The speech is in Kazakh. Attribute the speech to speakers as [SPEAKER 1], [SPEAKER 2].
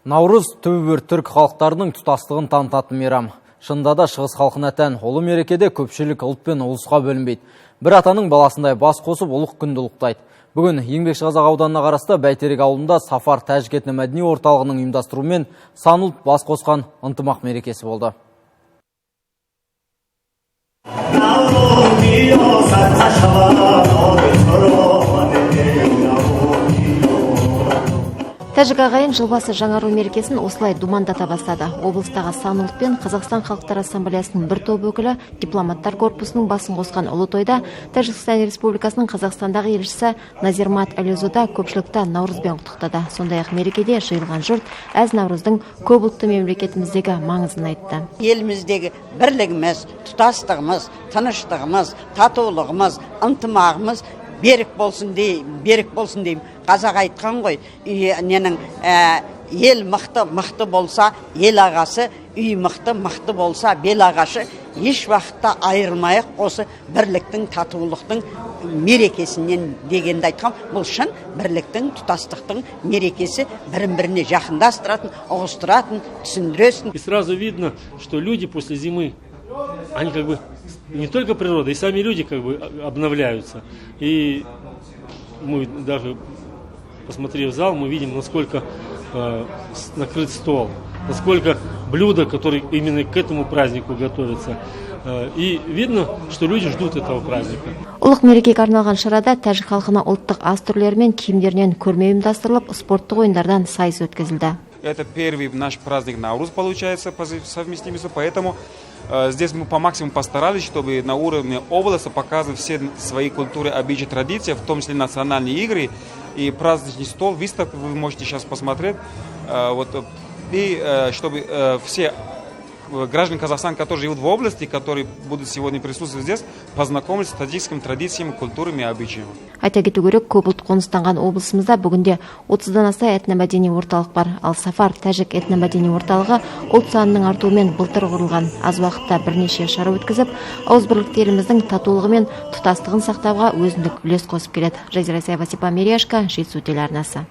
[SPEAKER 1] Наурыз түбір түрк халықтарының тұтастығын танытатын мейрам. Шынында да шығыс халқына тән ұлы мерекеде көпшілік ұлт пен ұлысқа бөлінбейді. Бір атаның баласындай бас қосып ұлық күнді ұлықтайды. Бүгін Еңбекшіқазақ ауданына қарасты Бәйтерек ауылында Сафар тәжік этномәдени орталығының ұйымдастыруымен сан ұлт бас қосқан ынтымақ мерекесі болды.
[SPEAKER 2] Тәжік ағайын жыл басы жаңару мерекесін осылай думандата бастады. Облыстағы сан ұлт пен Қазақстан халықтар ассамблеясының бір топ өкілі дипломаттар корпусының басын қосқан ұлы тойда Тәжікстан Республикасының Қазақстандағы елшісі Назирмат Әлезуда көпшілікті Наурызбен құттықтады. Сондай-ақ мерекеде жиылған жұрт әз Наурыздың көп ұлтты мемлекетіміздегі маңызын айтты.
[SPEAKER 3] Еліміздегі бірлігіміз, тұтастығымыз, тыныштығымыз, татулығымыз, ынтымағымыз берік болсын деймін. Қазақ айтқан ғой, ел мықты болса, ел ағасы, үй мықты болса, бел ағашы, еш уақытта айырылмайық осы бірліктің, татулықтың мерекесінен дегенді айтқан. Бұл шын бірліктің, тұтастықтың мерекесі, бірін-біріне жақындастыратын, ұғыстыратын, түсіндіресін.
[SPEAKER 4] И сразу видно, что люди после зимы, они как бы не только природа, и сами люди как бы обновляются. И мы даже, посмотрев в зал, мы видим, насколько накрыт стол, насколько блюда, которые именно к этому празднику готовятся. И видно, что люди ждут этого праздника.
[SPEAKER 2] Ұлық мерекеге арналған шарада тәжік халқына ұлттық ас түрлері мен киімдерінен көрме ұйымдастырылып, спорттық ойындардан сайыс өткізілді.
[SPEAKER 5] Это первый наш праздник Наурыз получается по совместимости, поэтому здесь мы по максимуму постарались, чтобы на уровне области показывать все свои культуры, обычаи, традиции, в том числе национальные игры и праздничный стол, выставку вы можете сейчас посмотреть. И чтобы все граждане Казахстана, которые живут в области, которые будут сегодня присутствовать здесь, познакомились с таджикскими традициями, культурами и обычаями.
[SPEAKER 2] Айта кету керек, көп ұлт қоныстанған облысымызда бүгінде 30-дан аса этномәдени орталық бар. Ал Сафар тәжік этномәдени орталығы ұлт санының артуымен былтыр құрылған. Аз уақытта бірнеше шара өткізіп, ауызбірлікте еліміздің татулығы мен тұтастығын сақтауға өзіндік үлес қосып келеді. Жазира Саева, Степан Мерияшко, Жетісу телеарнасы.